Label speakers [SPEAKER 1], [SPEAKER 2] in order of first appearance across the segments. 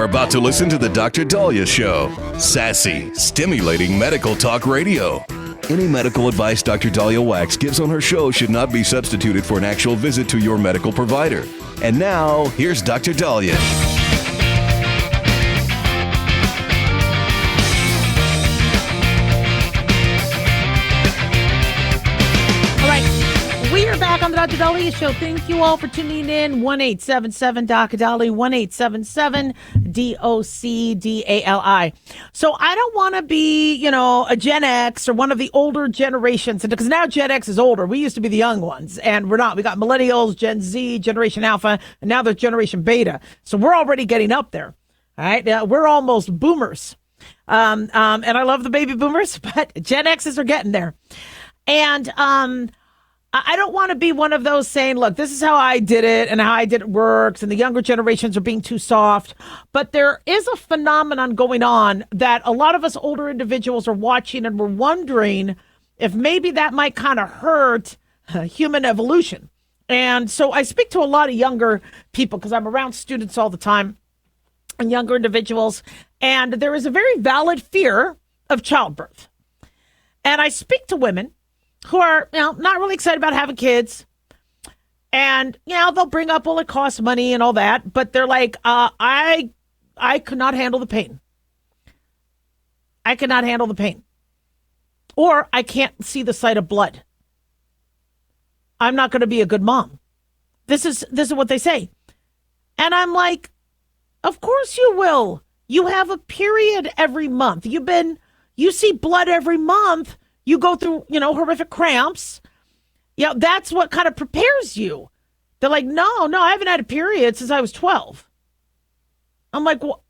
[SPEAKER 1] about to listen to the Dr. Daliah Show. Sassy, stimulating medical talk radio. Any medical advice Dr. Daliah Wax gives on her show should not be substituted for an actual visit to your medical provider. And now, here's Dr. Daliah.
[SPEAKER 2] Back on the Dr. Daliah Show. Thank you all for tuning in. 1-877-DOC-DALI, 1-877-DOC-DALI. So I don't want to be, a Gen X or one of the older generations, because now Gen X is older. We used to be the young ones, and we're not. We got millennials, Gen Z, Generation Alpha, and now there's Generation Beta. So we're already getting up there. All right. We're almost boomers. And I love the baby boomers, but Gen X's are getting there. And, I don't want to be one of those saying, look, this is how I did it and how I did it works, and the younger generations are being too soft. But there is a phenomenon going on that a lot of us older individuals are watching, and we're wondering if maybe that might kind of hurt human evolution. And so I speak to a lot of younger people because I'm around students all the time and younger individuals. And there is a very valid fear of childbirth. And I speak to women who are, not really excited about having kids. And, they'll bring up, well, it costs money and all that. But they're like, I could not handle the pain. I cannot handle the pain. Or I can't see the sight of blood. I'm not going to be a good mom. This is what they say. And I'm like, of course you will. You have a period every month. You see blood every month. You go through, horrific cramps. That's what kind of prepares you. They're like, no, I haven't had a period since I was 12. I'm like, well,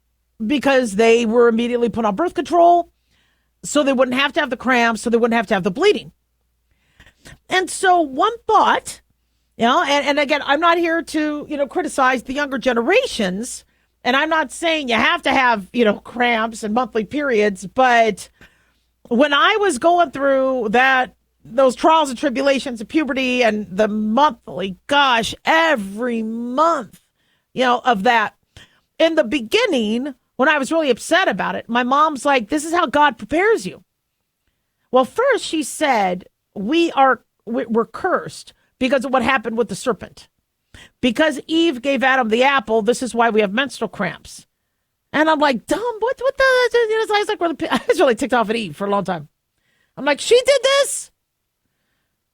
[SPEAKER 2] because they were immediately put on birth control, so they wouldn't have to have the cramps, so they wouldn't have to have the bleeding. And so one thought, and again, I'm not here to, criticize the younger generations, and I'm not saying you have to have, cramps and monthly periods, but when I was going through those trials and tribulations of puberty and the monthly, every month, of that, in the beginning, when I was really upset about it, my mom's like, this is how God prepares you. Well, first she said, we're cursed because of what happened with the serpent. Because Eve gave Adam the apple, this is why we have menstrual cramps. And I'm like, dumb, what the? I was really ticked off at Eve for a long time. I'm like, she did this?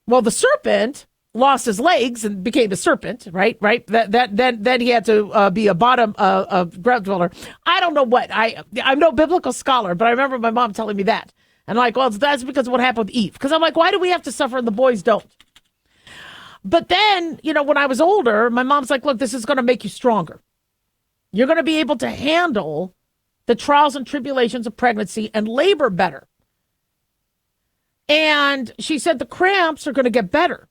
[SPEAKER 2] Well, the serpent lost his legs and became a serpent, right? Then he had to be a bottom ground dweller. I don't know what. I'm no biblical scholar, but I remember my mom telling me that. And I'm like, well, that's because of what happened with Eve. Because I'm like, why do we have to suffer and the boys don't? But then, when I was older, my mom's like, look, this is going to make you stronger. You're going to be able to handle the trials and tribulations of pregnancy and labor better. And she said the cramps are going to get better.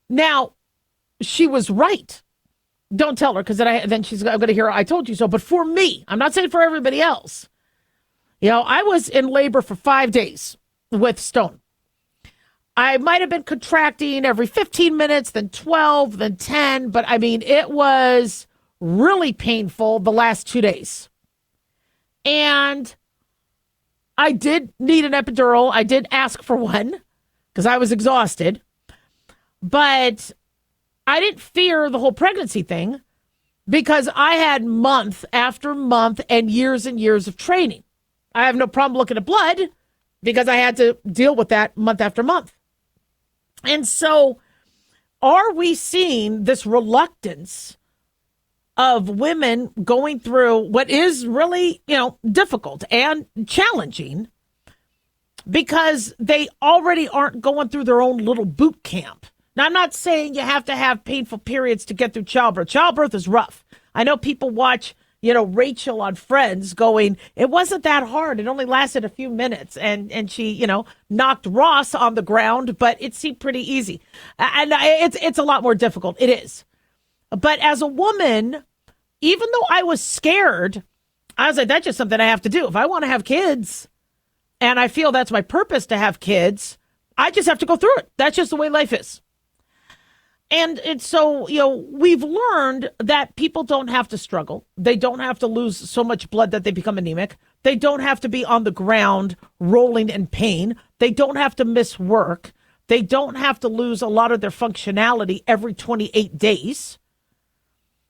[SPEAKER 2] Now, she was right. Don't tell her, because then she's going to hear, I told you so. But for me, I'm not saying for everybody else. I was in labor for 5 days with Stone. I might have been contracting every 15 minutes, then 12, then 10. But it was really painful the last 2 days. And I did need an epidural. I did ask for one because I was exhausted. But I didn't fear the whole pregnancy thing because I had month after month and years of training. I have no problem looking at blood because I had to deal with that month after month. And so are we seeing this reluctance of women going through what is really, difficult and challenging because they already aren't going through their own little boot camp? Now, I'm not saying you have to have painful periods to get through childbirth. Childbirth is rough. I know people watch, Rachel on Friends going, it wasn't that hard. It only lasted a few minutes. And she, knocked Ross on the ground, but it seemed pretty easy. And it's a lot more difficult. It is. But as a woman, even though I was scared, I was like, that's just something I have to do. If I want to have kids and I feel that's my purpose to have kids, I just have to go through it. That's just the way life is. And so, we've learned that people don't have to struggle. They don't have to lose so much blood that they become anemic. They don't have to be on the ground rolling in pain. They don't have to miss work. They don't have to lose a lot of their functionality every 28 days,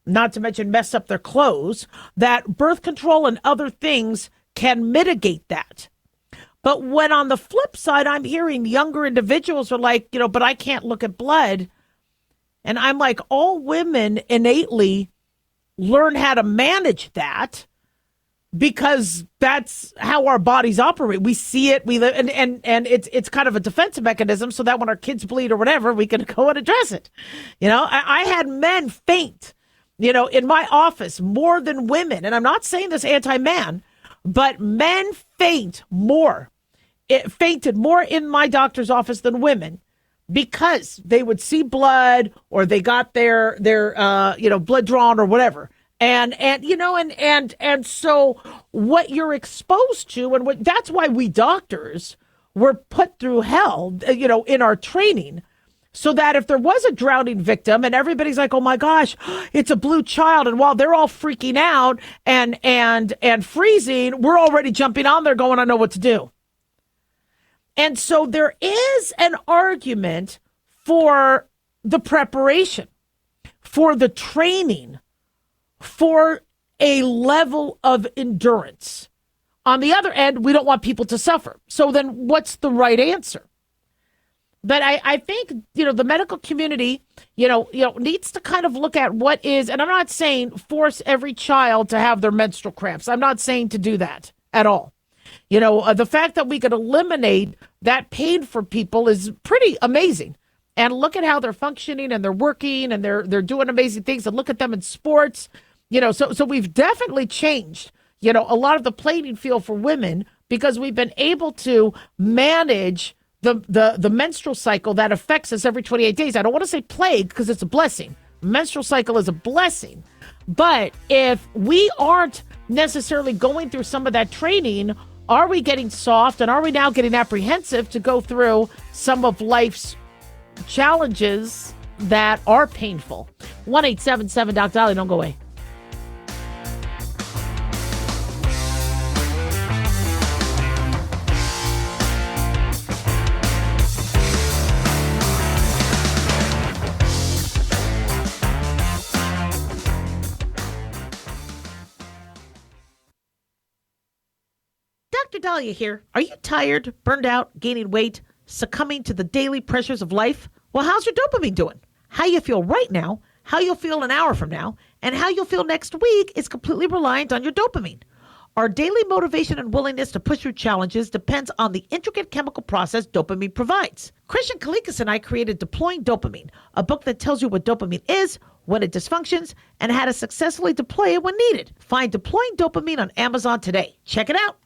[SPEAKER 2] not to mention mess up their clothes. That birth control and other things can mitigate that. But when on the flip side, I'm hearing younger individuals are like, but I can't look at blood. And I'm like, all women innately learn how to manage that because that's how our bodies operate. We see it, we live, and it's kind of a defensive mechanism so that when our kids bleed or whatever, we can go and address it. I had men faint, in my office more than women. And I'm not saying this anti-man, but men fainted more in my doctor's office than women, because they would see blood or they got their blood drawn or whatever. And so what you're exposed to, and that's why we doctors were put through hell, in our training, so that if there was a drowning victim and everybody's like, oh my gosh, it's a blue child. And while they're all freaking out and freezing, we're already jumping on there going, I know what to do. And so there is an argument for the preparation, for the training, for a level of endurance. On the other end, we don't want people to suffer. So then what's the right answer? But I think, the medical community, needs to kind of look at what is, and I'm not saying force every child to have their menstrual cramps. I'm not saying to do that at all. The fact that we could eliminate that pain for people is pretty amazing. And look at how they're functioning and they're working and they're doing amazing things, and look at them in sports. So we've definitely changed, a lot of the playing field for women, because we've been able to manage the menstrual cycle that affects us every 28 days. I don't want to say plague because it's a blessing. Menstrual cycle is a blessing. But if we aren't necessarily going through some of that training, are we getting soft, and are we now getting apprehensive to go through some of life's challenges that are painful? 1-877 Doc Daliah, don't go away. Dr. Daliah here. Are you tired, burned out, gaining weight, succumbing to the daily pressures of life? Well, how's your dopamine doing? How you feel right now, how you'll feel an hour from now, and how you'll feel next week is completely reliant on your dopamine. Our daily motivation and willingness to push through challenges depends on the intricate chemical process dopamine provides. Christian Kalikas and I created Deploying Dopamine, a book that tells you what dopamine is, when it dysfunctions, and how to successfully deploy it when needed. Find Deploying Dopamine on Amazon today. Check it out.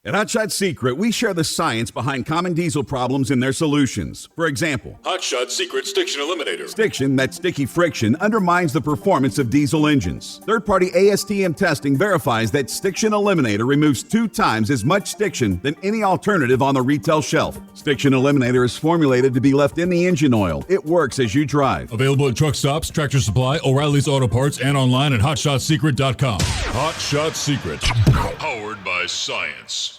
[SPEAKER 3] At Hotshot Secret, we share the science behind common diesel problems and their solutions. For example,
[SPEAKER 4] Hotshot Secret Stiction Eliminator.
[SPEAKER 3] stiction, that sticky friction, undermines the performance of diesel engines. Third-party ASTM testing verifies that Stiction Eliminator removes 2 times as much stiction than any alternative on the retail shelf. Stiction Eliminator is formulated to be left in the engine oil. It works as you drive.
[SPEAKER 4] Available at truck stops, Tractor Supply, O'Reilly's Auto Parts, and online at HotShotSecret.com. Hotshot Secret. Powered by science.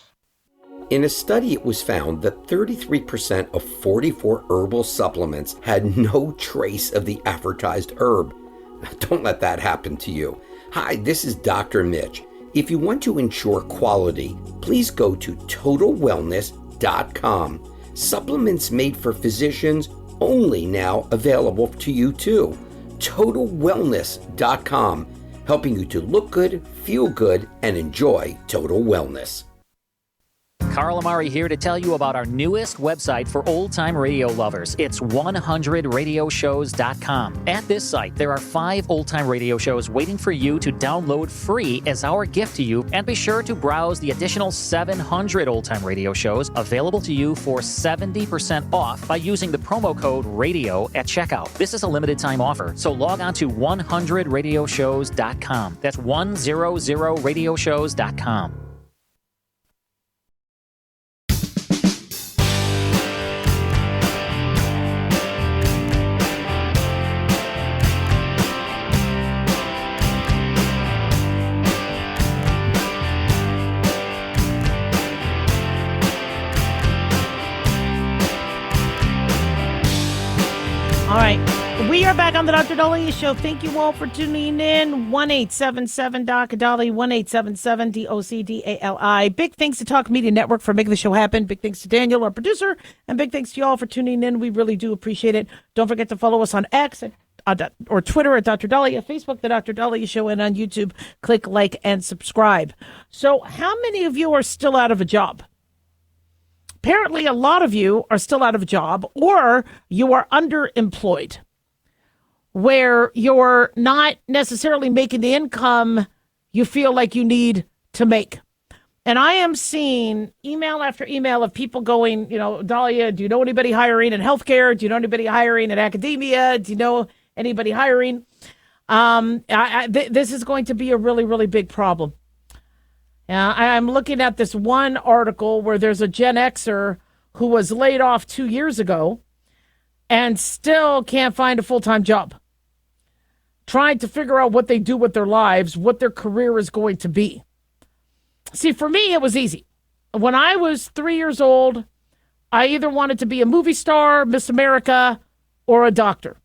[SPEAKER 5] In a study, it was found that 33% of 44 herbal supplements had no trace of the advertised herb. Don't let that happen to you. Hi, this is Dr. Mitch. If you want to ensure quality, please go to TotalWellness.com. Supplements made for physicians, only now available to you too. TotalWellness.com, helping you to look good, feel good, and enjoy total wellness.
[SPEAKER 6] Carl Amari here to tell you about our newest website for old-time radio lovers. It's 100radioshows.com. At this site, there are 5 old-time radio shows waiting for you to download free as our gift to you, and be sure to browse the additional 700 old-time radio shows available to you for 70% off by using the promo code RADIO at checkout. This is a limited-time offer, so log on to 100radioshows.com. That's 100radioshows.com.
[SPEAKER 2] are back on the Dr. Daliah Show. Thank you all for tuning in. 1-877-Dr. Daliah, 1-877-DOCDALI. Big thanks to Talk Media Network for making the show happen. Big thanks to Daniel, our producer, and big thanks to you all for tuning in. We really do appreciate it. Don't forget to follow us on X or Twitter at Dr. Daliah, Facebook, The Dr. Daliah Show, and on YouTube, click like and subscribe. So how many of you are still out of a job? Apparently, a lot of you are still out of a job, or you are underemployed, where you're not necessarily making the income you feel like you need to make. And I am seeing email after email of people going, Daliah, do you know anybody hiring in healthcare? Do you know anybody hiring in academia? Do you know anybody hiring? This is going to be a really, really big problem. I'm looking at this one article where there's a Gen Xer who was laid off 2 years ago and still can't find a full-time job, trying to figure out what they do with their lives, what their career is going to be. See, for me, it was easy. When I was 3 years old, I either wanted to be a movie star, Miss America, or a doctor.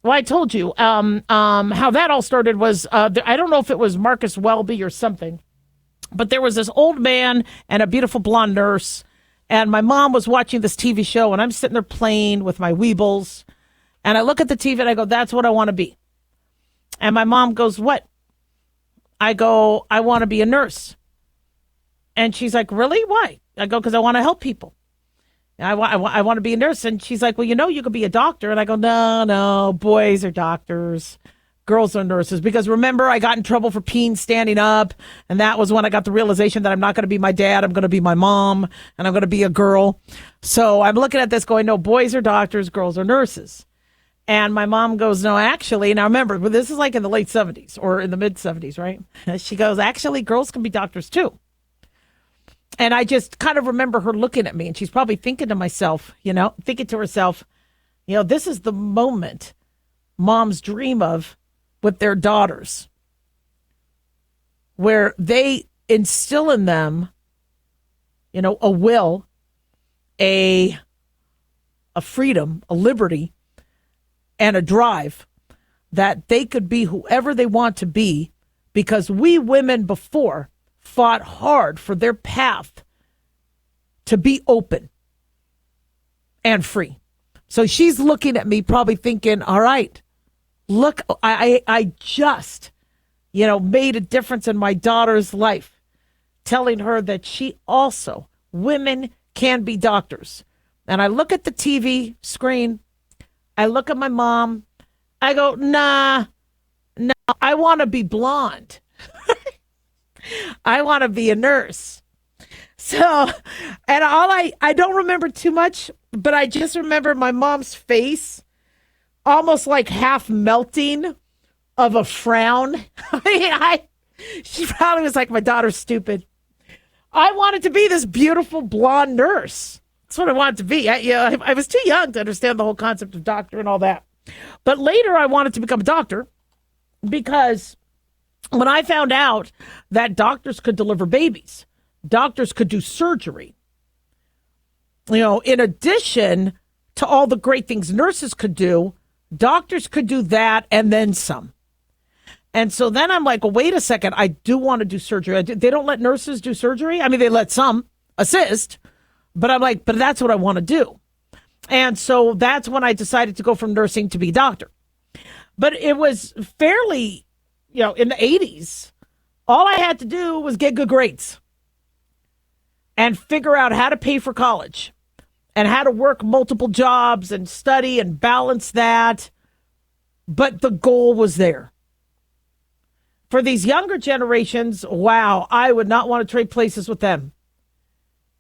[SPEAKER 2] Well, I told you how that all started was, I don't know if it was Marcus Welby or something, but there was this old man and a beautiful blonde nurse, and my mom was watching this TV show, and I'm sitting there playing with my Weebles, and I look at the TV and I go, that's what I want to be. And my mom goes, what? I go, I want to be a nurse. And she's like, really? Why? I go, because I want to help people. I want to be a nurse. And she's like, well, you could be a doctor. And I go, no, boys are doctors. Girls are nurses. Because remember, I got in trouble for peeing standing up. And that was when I got the realization that I'm not going to be my dad. I'm going to be my mom. And I'm going to be a girl. So I'm looking at this going, no, boys are doctors. Girls are nurses. And my mom goes, no, actually, now remember, this is like in the late 70s or in the mid 70s, right? She goes, actually, girls can be doctors too. And I just kind of remember her looking at me, and she's probably thinking to herself, this is the moment moms dream of with their daughters, where they instill in them, a will, a freedom, a liberty, and a drive that they could be whoever they want to be, because we women before fought hard for their path to be open and free. So she's looking at me probably thinking, all right, look, I just, made a difference in my daughter's life, telling her that women can be doctors. And I look at the TV screen, I look at my mom, I go, no, I want to be blonde. I want to be a nurse. So, and I don't remember too much, but I just remember my mom's face almost like half melting of a frown. She probably was like, my daughter's stupid. I wanted to be this beautiful blonde nurse. That's what I wanted to be. I was too young to understand the whole concept of doctor and all that. But later I wanted to become a doctor because when I found out that doctors could deliver babies, doctors could do surgery, in addition to all the great things nurses could do, doctors could do that and then some. And so then I'm like, well, wait a second, I do want to do surgery. They don't let nurses do surgery. I mean, they let some assist, but I'm like, but that's what I want to do. And so that's when I decided to go from nursing to be a doctor. But it was fairly, in the 80s, all I had to do was get good grades and figure out how to pay for college and how to work multiple jobs and study and balance that. But the goal was there. For these younger generations, wow, I would not want to trade places with them.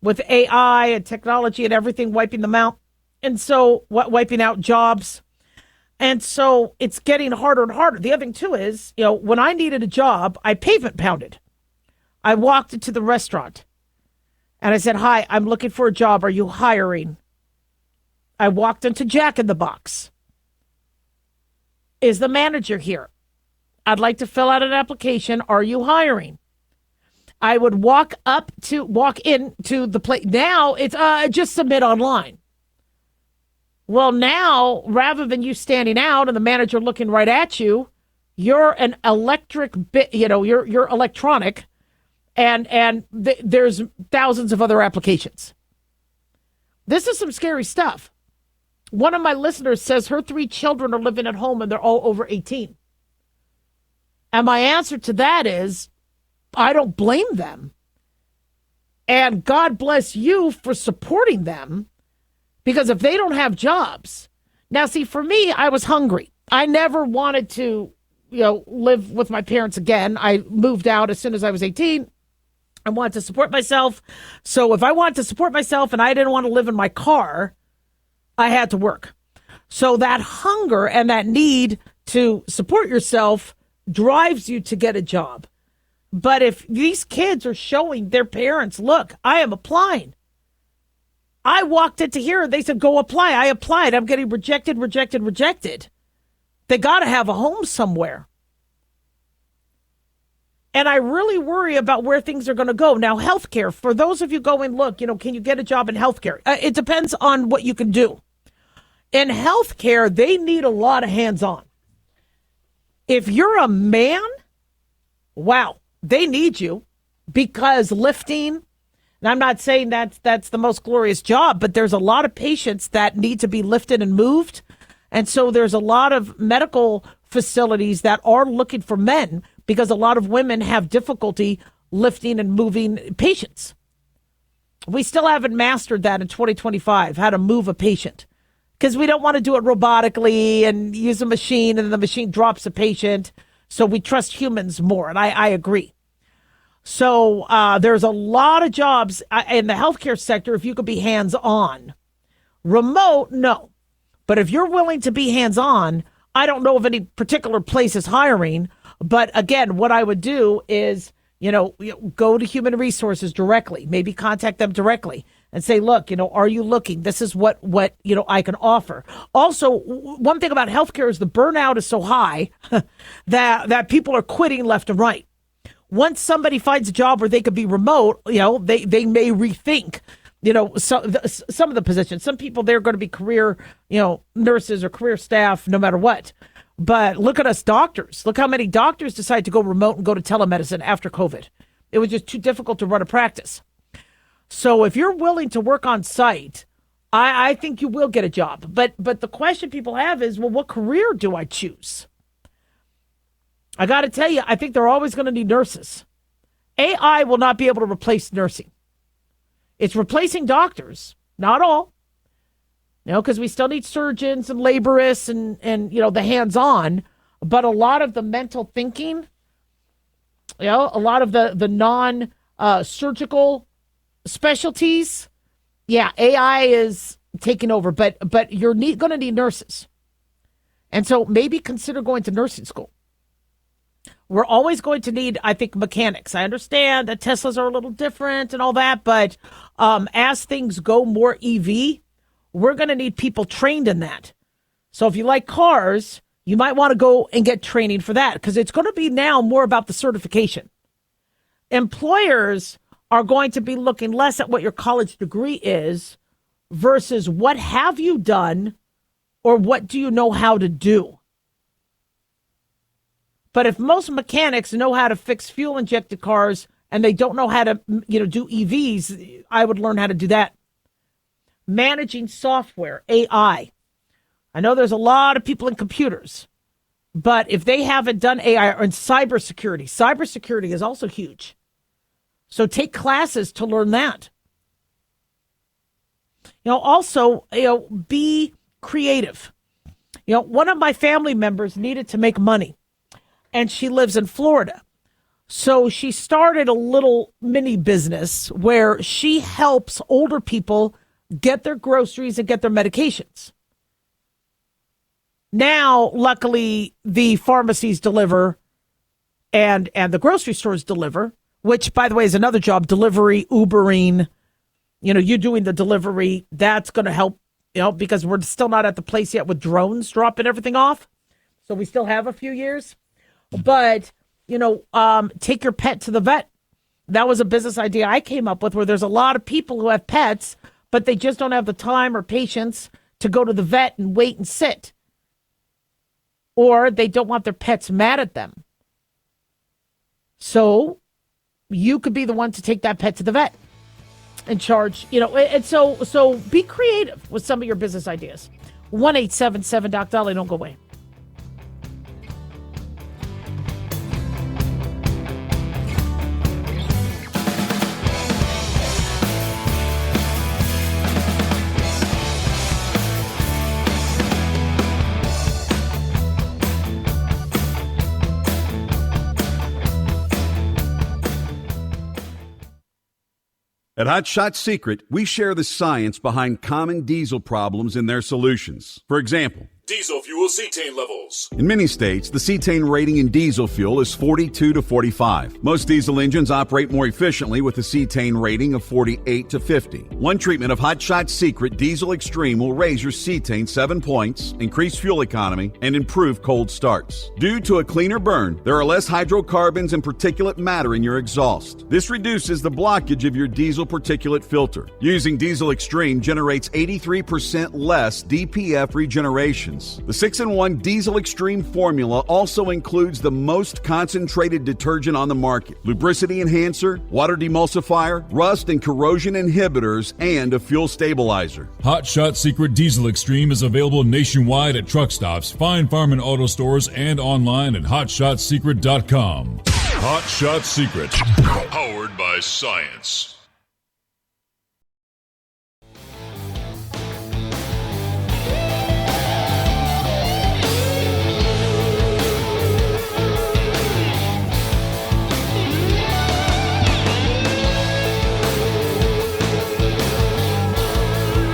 [SPEAKER 2] With AI and technology and everything wiping them out. And so wiping out jobs. And so it's getting harder and harder. The other thing, too, is, when I needed a job, I pavement pounded. I walked into the restaurant and I said, hi, I'm looking for a job. Are you hiring? I walked into Jack in the Box. Is the manager here? I'd like to fill out an application. Are you hiring? I would walk into the place. Now it's just submit online. Well, now, rather than you standing out and the manager looking right at you, you're an electric bit, you're electronic, and there's thousands of other applications. This is some scary stuff. One of my listeners says her 3 children are living at home and they're all over 18. And my answer to that is, I don't blame them. And God bless you for supporting them, because if they don't have jobs. Now, see, for me, I was hungry. I never wanted to, live with my parents again. I moved out as soon as I was 18. I wanted to support myself. So if I wanted to support myself and I didn't want to live in my car, I had to work. So that hunger and that need to support yourself drives you to get a job. But if these kids are showing their parents, look, I am applying. I walked into here and they said, go apply. I applied. I'm getting rejected. They got to have a home somewhere. And I really worry about where things are going to go. Now, healthcare, for those of you going, look, can you get a job in healthcare? It depends on what you can do. In healthcare, they need a lot of hands-on. If you're a man, wow, they need you, because lifting, and I'm not saying that's the most glorious job, but there's a lot of patients that need to be lifted and moved. And so there's a lot of medical facilities that are looking for men, because a lot of women have difficulty lifting and moving patients. We still haven't mastered that in 2025, how to move a patient, because we don't want to do it robotically and use a machine and then the machine drops a patient. So we trust humans more. And I agree. So there's a lot of jobs in the healthcare sector if you could be hands-on. Remote, no. But if you're willing to be hands-on, I don't know of any particular places hiring. But again, what I would do is, go to human resources directly, maybe contact them directly and say, look, are you looking? This is what I can offer. Also, one thing about healthcare is the burnout is so high that people are quitting left and right. Once somebody finds a job where they could be remote, they may rethink, some of the positions. Some people, they're going to be career, nurses or career staff, no matter what. But look at us doctors. Look how many doctors decide to go remote and go to telemedicine after COVID. It was just too difficult to run a practice. So if you're willing to work on site, I think you will get a job. But the question people have is, well, what career do I choose? I got to tell you, I think they're always going to need nurses. AI will not be able to replace nursing. It's replacing doctors, not all. Because we still need surgeons and laborists and the hands-on. But a lot of the mental thinking, a lot of the non-surgical specialties, AI is taking over. But you're going to need nurses. And so maybe consider going to nursing school. We're always going to need, I think, mechanics. I understand that Teslas are a little different and all that, but as things go more EV, we're going to need people trained in that. So if you like cars, you might want to go and get training for that, because it's going to be now more about the certification. Employers are going to be looking less at what your college degree is versus what have you done or what do you know how to do. But if most mechanics know how to fix fuel-injected cars and they don't know how to, do EVs, I would learn how to do that. Managing software, AI. I know there's a lot of people in computers, but if they haven't done AI, or in cybersecurity is also huge. So take classes to learn that. Also, be creative. One of my family members needed to make money, and she lives in Florida. So she started a little mini business where she helps older people get their groceries and get their medications. Now, luckily, the pharmacies deliver and the grocery stores deliver, which, by the way, is another job, delivery, Ubering. You doing the delivery, that's going to help, because we're still not at the place yet with drones dropping everything off. So we still have a few years. But, take your pet to the vet. That was a business idea I came up with, where there's a lot of people who have pets, but they just don't have the time or patience to go to the vet and wait and sit. Or they don't want their pets mad at them. So you could be the one to take that pet to the vet and charge, and so be creative with some of your business ideas. 1-877-DOC-DALIAH. Don't go away.
[SPEAKER 3] At Hot Shot Secret, we share the science behind common diesel problems and their solutions. For example,
[SPEAKER 4] Diesel fuel cetane levels.
[SPEAKER 3] in many states, the cetane rating in diesel fuel is 42 to 45. Most diesel engines operate more efficiently with a cetane rating of 48 to 50. One treatment of Hot Shot Secret Diesel Extreme will raise your cetane 7 points, increase fuel economy, and improve cold starts. Due to a cleaner burn, there are less hydrocarbons and particulate matter in your exhaust. This reduces the blockage of your diesel particulate filter. Using Diesel Extreme generates 83% less DPF regeneration. The 6-in-1 Diesel Extreme formula also includes the most concentrated detergent on the market, lubricity enhancer, water demulsifier, rust and corrosion inhibitors, and a fuel stabilizer.
[SPEAKER 4] Hot Shot Secret Diesel Extreme is available nationwide at truck stops, fine farm and auto stores, and online at hotshotsecret.com. Hot Shot Secret, powered by science.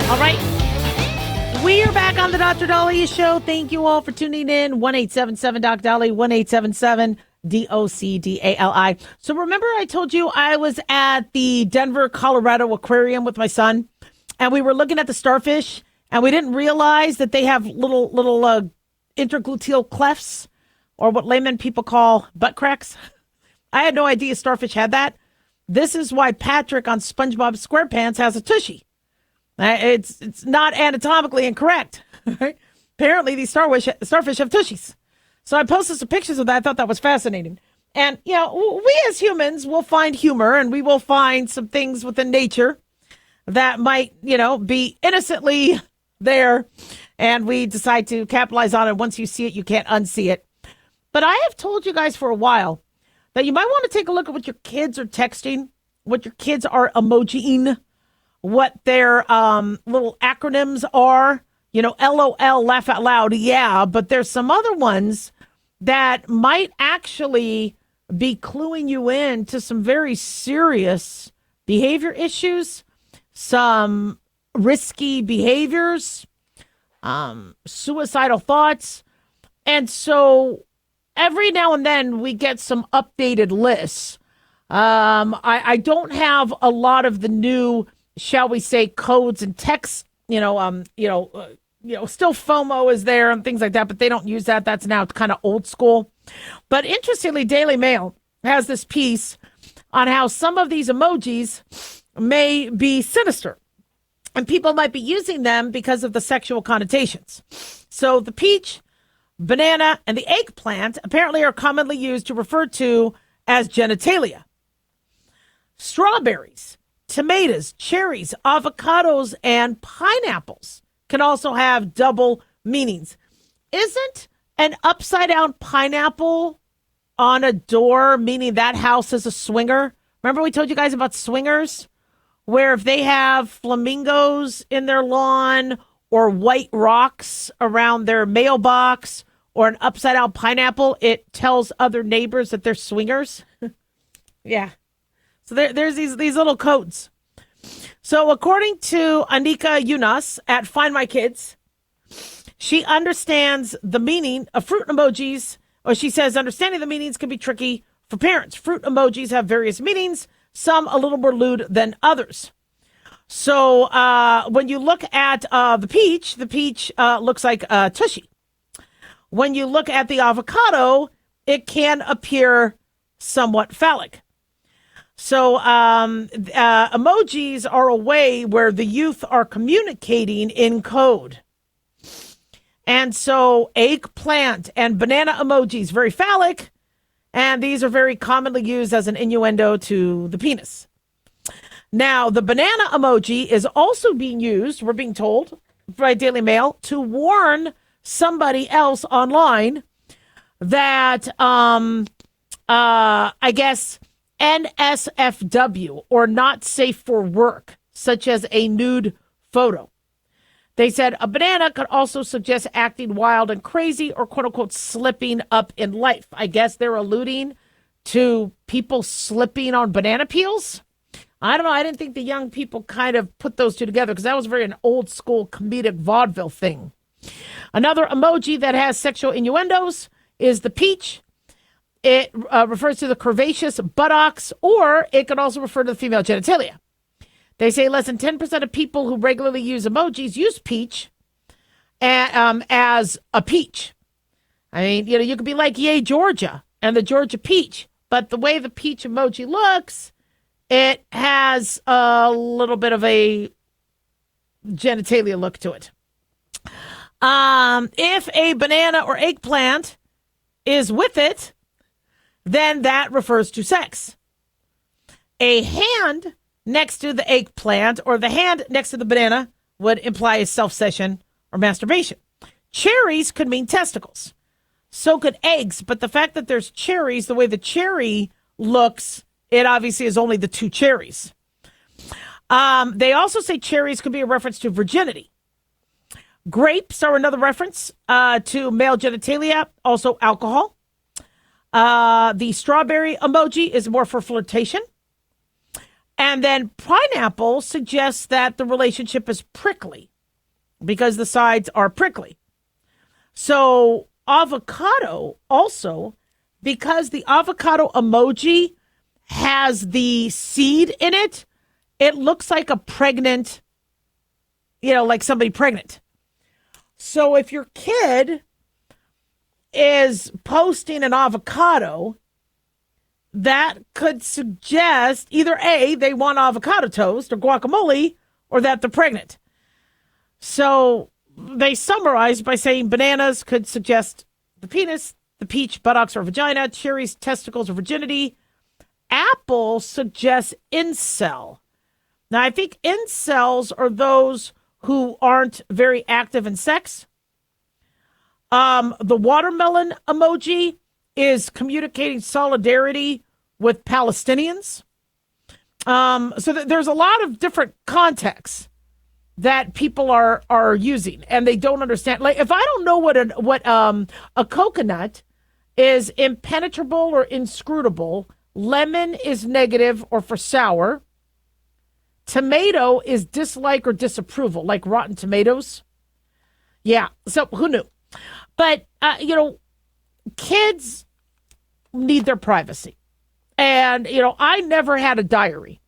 [SPEAKER 2] All right. We are back on the Dr. Daliah Show. Thank you all for tuning in. 1-877-DOC-DALIAH, 1-877-DOC-DALI. So remember I told you I was at the Denver, Colorado Aquarium with my son, and we were looking at the starfish, and we didn't realize that they have little intergluteal clefts, or what layman people call butt cracks. I had no idea starfish had that. This is why Patrick on SpongeBob SquarePants has a tushy. It's not anatomically incorrect. Right? Apparently, these starfish have tushies. So I posted some pictures of that. I thought that was fascinating. And, we as humans will find humor, and we will find some things within nature that might, be innocently there. And we decide to capitalize on it. Once you see it, you can't unsee it. But I have told you guys for a while that you might want to take a look at what your kids are texting, what your kids are emojiing, what their little acronyms are, LOL, laugh out loud. Yeah, but there's some other ones that might actually be cluing you in to some very serious behavior issues, some risky behaviors, suicidal thoughts. And so every now and then we get some updated lists. I don't have a lot of the new, shall we say, codes and texts, still FOMO is there and things like that, but they don't use that. That's now kind of old school. But interestingly, Daily Mail has this piece on how some of these emojis may be sinister and people might be using them because of the sexual connotations. So the peach, banana, and the eggplant apparently are commonly used to refer to as genitalia. Strawberries, tomatoes, cherries, avocados, and pineapples can also have double meanings. Isn't an upside-down pineapple on a door meaning that house is a swinger? Remember we told you guys about swingers? Where if they have flamingos in their lawn or white rocks around their mailbox or an upside-down pineapple, it tells other neighbors that they're swingers. Yeah. So there's these little codes. So according to Anika Yunus at Find My Kids, she understands the meaning of fruit emojis, or she says understanding the meanings can be tricky for parents. Fruit emojis have various meanings, some a little more lewd than others. So when you look at the peach looks like a tushy. When you look at the avocado, it can appear somewhat phallic. So emojis are a way where the youth are communicating in code. And so eggplant and banana emojis, very phallic. And these are very commonly used as an innuendo to the penis. Now, the banana emoji is also being used, we're being told, by Daily Mail, to warn somebody else online that, I guess, NSFW, or not safe for work, such as a nude photo. They said a banana could also suggest acting wild and crazy or, quote unquote, slipping up in life. I guess they're alluding to people slipping on banana peels. I don't know. I didn't think the young people kind of put those two together because that was very an old school comedic vaudeville thing. Another emoji that has sexual innuendos is the peach. It refers to the curvaceous buttocks, or it can also refer to the female genitalia. They say less than 10% of people who regularly use emojis use peach as a peach. I mean, you could be like, yay, Georgia, and the Georgia peach. But the way the peach emoji looks, it has a little bit of a genitalia look to it. If a banana or eggplant is with it, then that refers to sex. A hand next to the eggplant or the hand next to the banana would imply a self-session or masturbation. Cherries could mean testicles. So could eggs, but the fact that there's cherries, the way the cherry looks, it obviously is only the two cherries. They also say cherries could be a reference to virginity. Grapes are another reference to male genitalia, also alcohol. The strawberry emoji is more for flirtation. And then pineapple suggests that the relationship is prickly because the sides are prickly. So avocado also, because the avocado emoji has the seed in it, it looks like a pregnant, like somebody pregnant. So if your kid is posting an avocado, that could suggest either A, they want avocado toast or guacamole, or that they're pregnant. So they summarize by saying bananas could suggest the penis, the peach, buttocks or vagina, cherries, testicles or virginity. Apple suggests incel. Now, I think incels are those who aren't very active in sex. The watermelon emoji is communicating solidarity with Palestinians. So there's a lot of different contexts that people are using, and they don't understand. Like, if I don't know what a coconut is impenetrable or inscrutable, lemon is negative or for sour, tomato is dislike or disapproval, like Rotten Tomatoes. Yeah, so who knew? But, kids need their privacy. And, I never had a diary.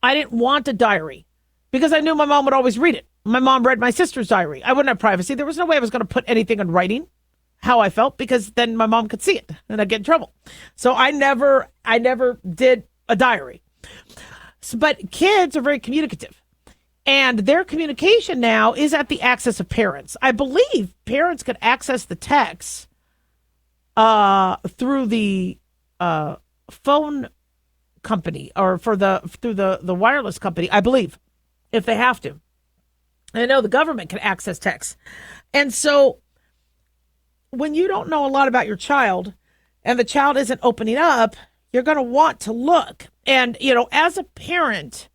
[SPEAKER 2] I didn't want a diary because I knew my mom would always read it. My mom read my sister's diary. I wouldn't have privacy. There was no way I was going to put anything in writing, how I felt, because then my mom could see it and I'd get in trouble. So I never did a diary. But kids are very communicative. And their communication now is at the access of parents. I believe parents could access the texts through the phone company or through the wireless company, I believe, if they have to. I know the government can access texts. And so when you don't know a lot about your child and the child isn't opening up, you're going to want to look. And, as a parent,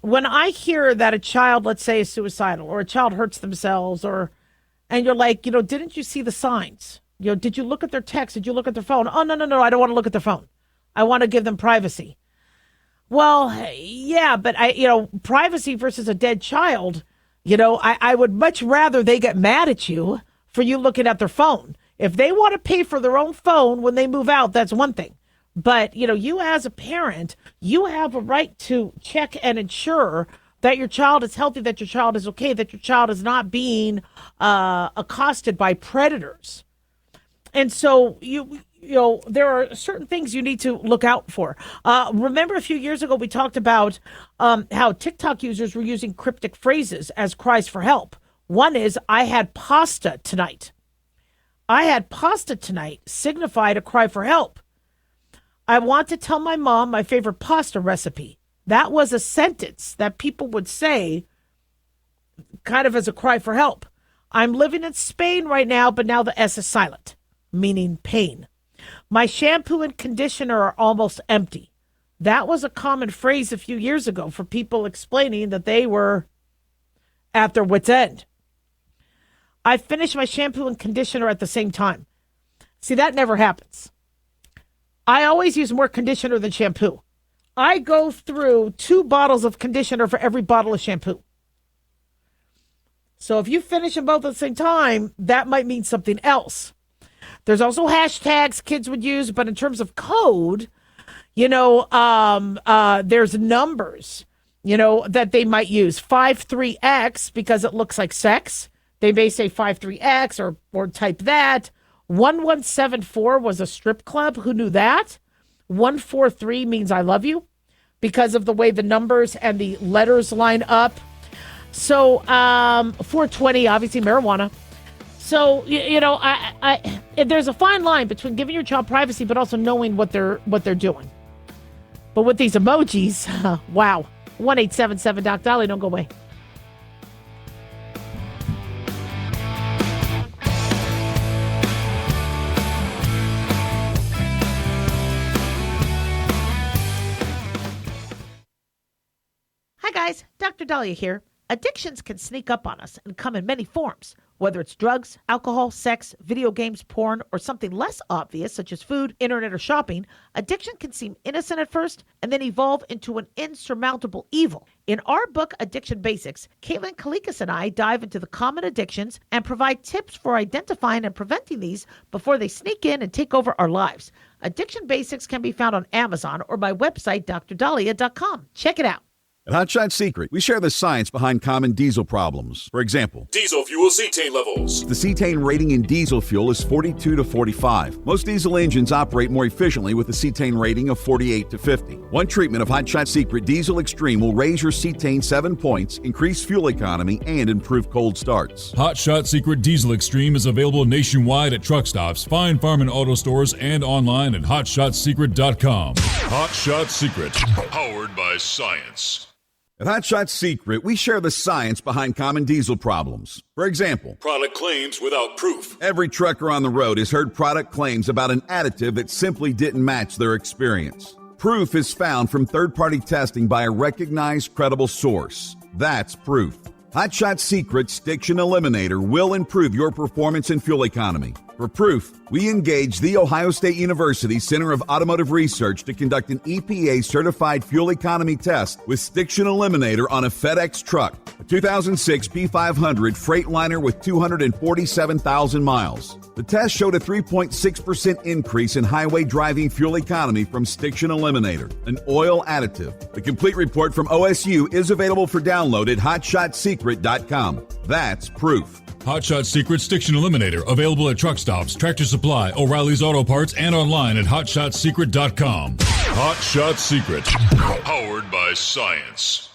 [SPEAKER 2] when I hear that a child, let's say, is suicidal or a child hurts themselves and you're like, didn't you see the signs? Did you look at their text? Did you look at their phone? Oh, no, I don't want to look at their phone. I want to give them privacy. Well, yeah, but privacy versus a dead child, I would much rather they get mad at you for you looking at their phone. If they want to pay for their own phone when they move out, that's one thing. But, you as a parent, you have a right to check and ensure that your child is healthy, that your child is okay, that your child is not being accosted by predators. And so, there are certain things you need to look out for. Remember a few years ago, we talked about how TikTok users were using cryptic phrases as cries for help. One is I had pasta tonight. I had pasta tonight signified a cry for help. I want to tell my mom my favorite pasta recipe. That was a sentence that people would say kind of as a cry for help. I'm living in Spain right now, but now the S is silent, meaning pain. My shampoo and conditioner are almost empty. That was a common phrase a few years ago for people explaining that they were at their wit's end. I finished my shampoo and conditioner at the same time. See, that never happens. I always use more conditioner than shampoo. I go through 2 bottles of conditioner for every bottle of shampoo. So if you finish them both at the same time, that might mean something else. There's also hashtags kids would use, but in terms of code, there's numbers, that they might use. 53X because it looks like sex. They may say 53X or type that. 1174 was a strip club. Who knew that? 143 means I love you because of the way the numbers and the letters line up. So 420, obviously marijuana. So, there's a fine line between giving your child privacy but also knowing what they're doing. But with these emojis, wow. 1-877 Doc Daliah, don't go away. Hi guys, Dr. Daliah here. Addictions can sneak up on us and come in many forms, whether it's drugs, alcohol, sex, video games, porn, or something less obvious such as food, internet, or shopping. Addiction can seem innocent at first and then evolve into an insurmountable evil. In our book, Addiction Basics, Caitlin Kalikas and I dive into the common addictions and provide tips for identifying and preventing these before they sneak in and take over our lives. Addiction Basics can be found on Amazon or my website, drdaliah.com. Check it out.
[SPEAKER 3] At Hot Shot Secret, we share the science behind common diesel problems. For example,
[SPEAKER 4] Diesel fuel cetane levels.
[SPEAKER 3] the cetane rating in diesel fuel is 42 to 45. Most diesel engines operate more efficiently with a cetane rating of 48 to 50. One treatment of Hot Shot Secret Diesel Extreme will raise your cetane 7 points, increase fuel economy, and improve cold starts.
[SPEAKER 4] Hot Shot Secret Diesel Extreme is available nationwide at truck stops, fine farm and auto stores, and online at hotshotsecret.com. Hot Shot Secret, powered by science.
[SPEAKER 3] At Hot Shot Secret, we share the science behind common diesel problems. For example,
[SPEAKER 4] Product claims without proof.
[SPEAKER 3] every trucker on the road has heard product claims about an additive that simply didn't match their experience. Proof is found from third-party testing by a recognized, credible source. That's proof. Hot Shot Secret Stiction Eliminator will improve your performance and fuel economy. For proof, we engaged the Ohio State University Center of Automotive Research to conduct an EPA-certified fuel economy test with Stiction Eliminator on a FedEx truck, a 2006 P500 Freightliner with 247,000 miles. The test showed a 3.6% increase in highway driving fuel economy from Stiction Eliminator, an oil additive. The complete report from OSU is available for download at hotshotsecret.com. That's proof.
[SPEAKER 4] Hot Shot Secret Stiction Eliminator, available at truck stops, Tractor Supply, O'Reilly's Auto Parts, and online at hotshotsecret.com. Hot Shot Secret, powered by science.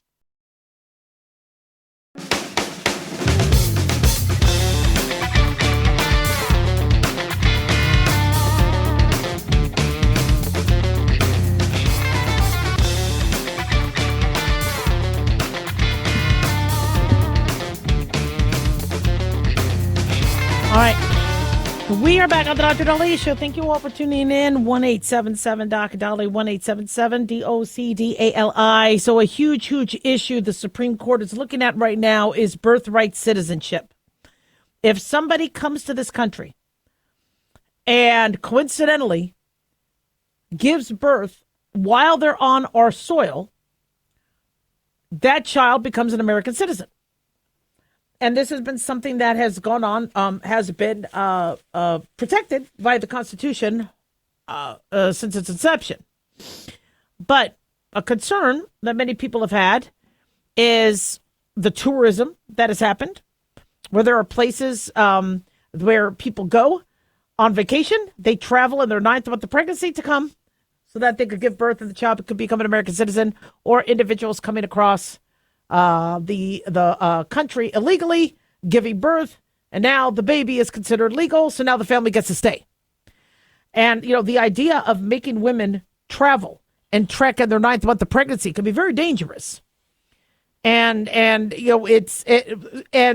[SPEAKER 2] All right. We are back on the Dr. Daliah Show. Thank you all for tuning in. 1-877 Dr. Daliah, 1-877 DOCDALI. So a huge issue the Supreme Court is looking at right now is birthright citizenship. If somebody comes to this country and coincidentally gives birth while they're on our soil, that child becomes an American citizen. And this has been something that has gone on, has been protected by the Constitution since its inception. But a concern that many people have had is the tourism that has happened, where there are places where people go on vacation. They travel in their 9th month of pregnancy to come so that they could give birth and the child could become an American citizen, or individuals coming across the country illegally giving birth, and now the baby is considered legal, so now the family gets to stay. And, the idea of making women travel and trek in their 9th month of pregnancy can be very dangerous. And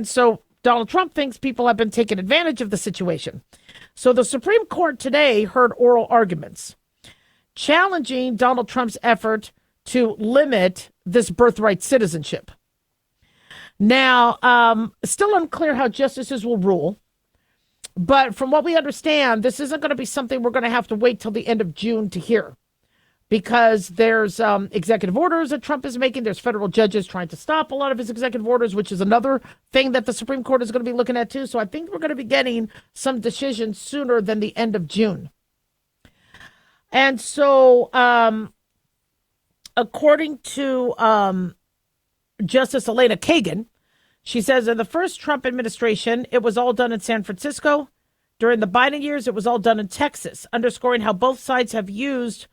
[SPEAKER 2] so Donald Trump thinks people have been taking advantage of the situation. So the Supreme Court today heard oral arguments challenging Donald Trump's effort to limit this birthright citizenship. Now, still unclear how justices will rule. But from what we understand, this isn't going to be something we're going to have to wait till the end of June to hear, because there's executive orders that Trump is making. There's federal judges trying to stop a lot of his executive orders, which is another thing that the Supreme Court is going to be looking at, too. So I think we're going to be getting some decisions sooner than the end of June. And so according to Justice Elena Kagan, she says in the first Trump administration, it was all done in San Francisco. During the Biden years, it was all done in Texas, underscoring how both sides have used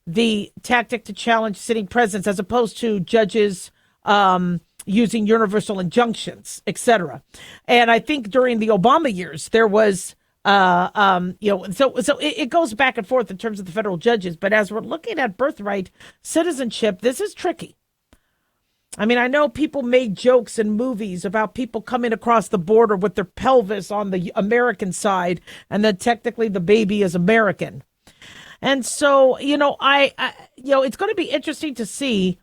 [SPEAKER 2] the tactic to challenge sitting presidents as opposed to judges using universal injunctions, etc. And I think during the Obama years, there was, so it goes back and forth in terms of the federal judges. But as we're looking at birthright citizenship, this is tricky. I mean, I know people make jokes in movies about people coming across the border with their pelvis on the American side, and then technically the baby is American. And so, it's going to be interesting to see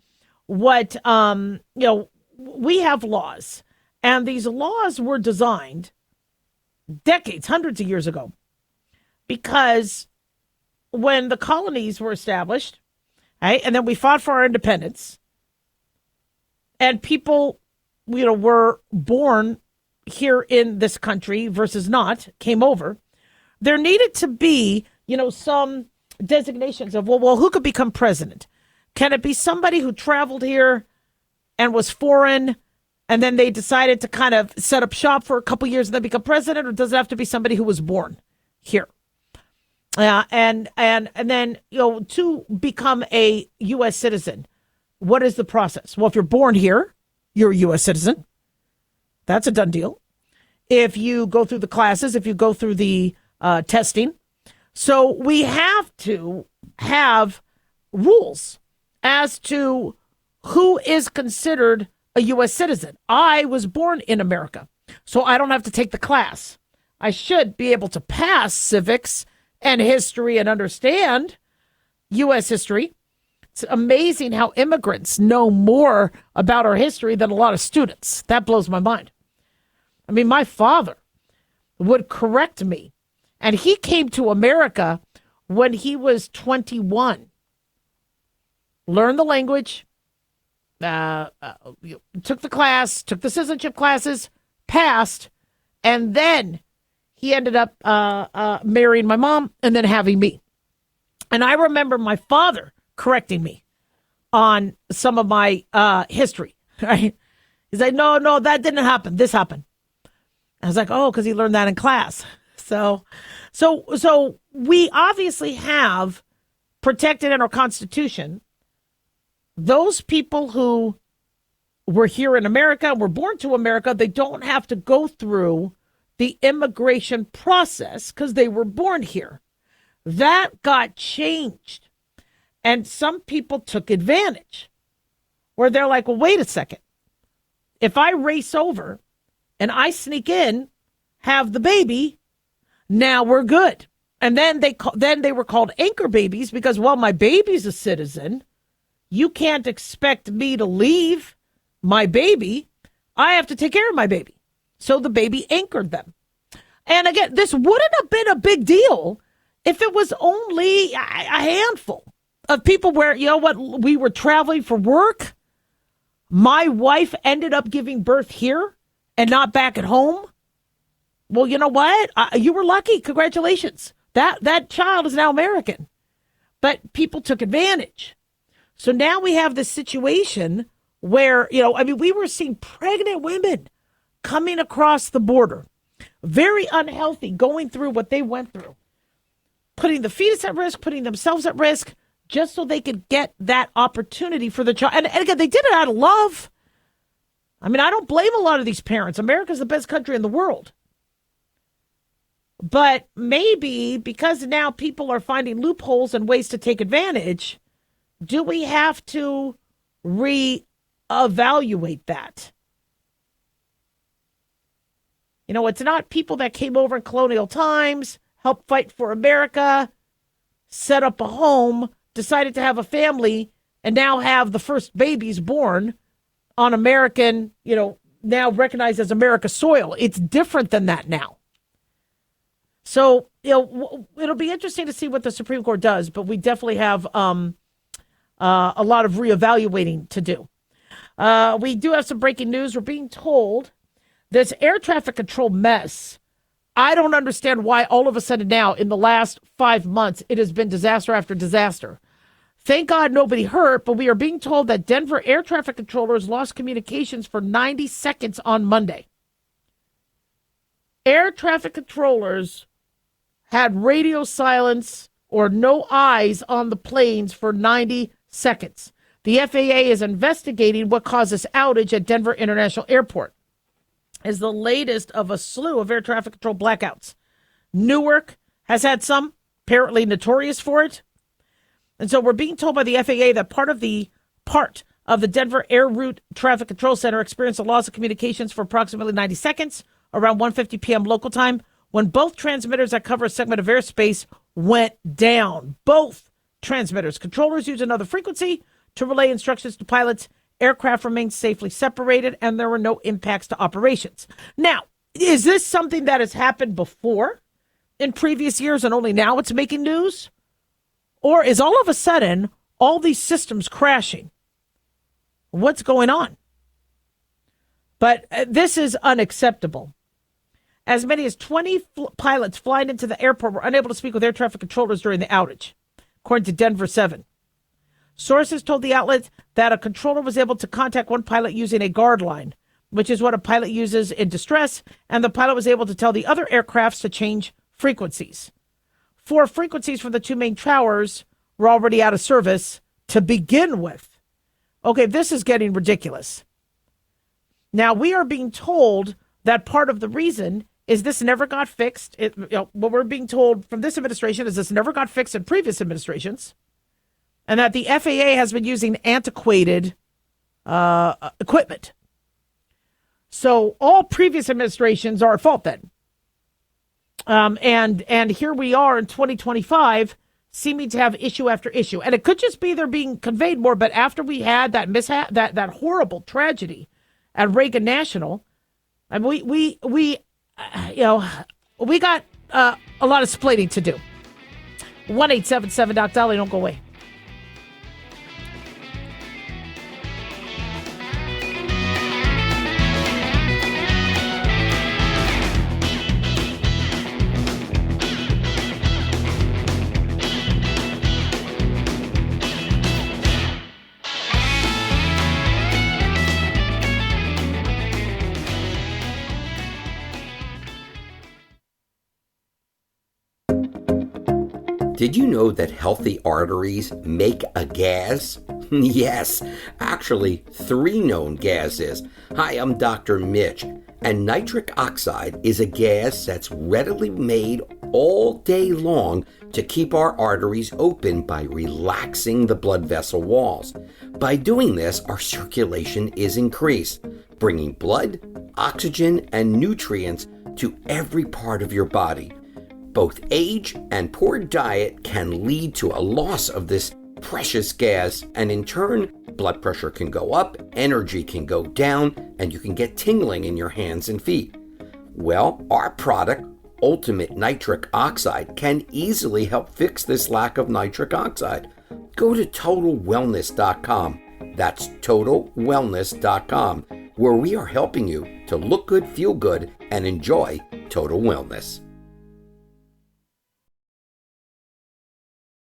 [SPEAKER 2] what, we have laws, and these laws were designed decades, hundreds of years ago, because when the colonies were established, right, and then we fought for our independence, and people, were born here in this country versus not, came over, there needed to be, some designations of, well, who could become president? Can it be somebody who traveled here and was foreign, and then they decided to kind of set up shop for a couple years and then become president? Or does it have to be somebody who was born here? And then, to become a U.S. citizen, what is the process? Well, if you're born here, you're a U.S. citizen. That's a done deal. If you go through the classes, if you go through the testing. So we have to have rules as to who is considered a U.S. citizen. I was born in America, so I don't have to take the class. I should be able to pass civics and history and understand U.S. history. It's amazing how immigrants know more about our history than a lot of students. That blows my mind. I mean, my father would correct me, and he came to America when he was 21. Learned the language, took the class, took the citizenship classes, passed, and then he ended up marrying my mom and then having me. And I remember my father correcting me on some of my history. Right? He's like, no, that didn't happen. This happened. I was like, oh, because he learned that in class. So we obviously have protected in our Constitution those people who were here in America, were born to America. They don't have to go through the immigration process because they were born here. That got changed. And some people took advantage where they're like, well, wait a second. If I race over and I sneak in, have the baby, now we're good. And then they were called anchor babies because, well, my baby's a citizen. You can't expect me to leave my baby. I have to take care of my baby. So the baby anchored them. And again, this wouldn't have been a big deal if it was only a handful of people where, we were traveling for work. My wife ended up giving birth here and not back at home. Well, you know what? You were lucky. Congratulations. That child is now American. But people took advantage. So now we have this situation where, we were seeing pregnant women coming across the border, very unhealthy, going through what they went through, putting the fetus at risk, putting themselves at risk, just so they could get that opportunity for the child. And again, they did it out of love. I mean, I don't blame a lot of these parents. America's the best country in the world. But maybe because now people are finding loopholes and ways to take advantage, do we have to reevaluate that? You know, it's not people that came over in colonial times, helped fight for America, set up a home, decided to have a family, and now have the first babies born on American, now recognized as America's soil. It's different than that now. So, it'll be interesting to see what the Supreme Court does, but we definitely have a lot of reevaluating to do. We do have some breaking news. We're being told this air traffic control mess. I don't understand why all of a sudden now, in the last 5 months, it has been disaster after disaster. Thank God nobody hurt, but we are being told that Denver air traffic controllers lost communications for 90 seconds on Monday. Air traffic controllers had radio silence or no eyes on the planes for 90 seconds. The FAA is investigating what caused this outage at Denver International Airport. Is the latest of a slew of air traffic control blackouts. Newark has had some, apparently notorious for it. And so we're being told by the FAA that part of the Denver Air Route Traffic Control Center experienced a loss of communications for approximately 90 seconds around 1:50 p.m. local time when both transmitters that cover a segment of airspace went down. Both transmitters. Controllers use another frequency to relay instructions to pilots. Aircraft remained safely separated, and there were no impacts to operations. Now, is this something that has happened before in previous years and only now it's making news? Or is all of a sudden all these systems crashing? What's going on? But this is unacceptable. As many as 20 pilots flying into the airport were unable to speak with air traffic controllers during the outage, according to Denver 7. Sources told the outlet that a controller was able to contact one pilot using a guard line, which is what a pilot uses in distress, and the pilot was able to tell the other aircrafts to change frequencies. 4 frequencies from the 2 main towers were already out of service to begin with. Okay, this is getting ridiculous. Now, we are being told that part of the reason is this never got fixed. What we're being told from this administration is this never got fixed in previous administrations, and that the FAA has been using antiquated equipment. So all previous administrations are at fault then. And here we are in 2025, seeming to have issue after issue. And it could just be they're being conveyed more, but after we had that mishap, that horrible tragedy at Reagan National, and we got a lot of splitting to do. 1-877-Daliah, don't go away.
[SPEAKER 5] Did you know that healthy arteries make a gas? Yes, actually 3 known gases. Hi, I'm Dr. Mitch, and nitric oxide is a gas that's readily made all day long to keep our arteries open by relaxing the blood vessel walls. By doing this, our circulation is increased, bringing blood, oxygen, and nutrients to every part of your body. Both age and poor diet can lead to a loss of this precious gas, and in turn, blood pressure can go up, energy can go down, and you can get tingling in your hands and feet. Well, our product, Ultimate Nitric Oxide, can easily help fix this lack of nitric oxide. Go to TotalWellness.com. That's TotalWellness.com, where we are helping you to look good, feel good, and enjoy total wellness.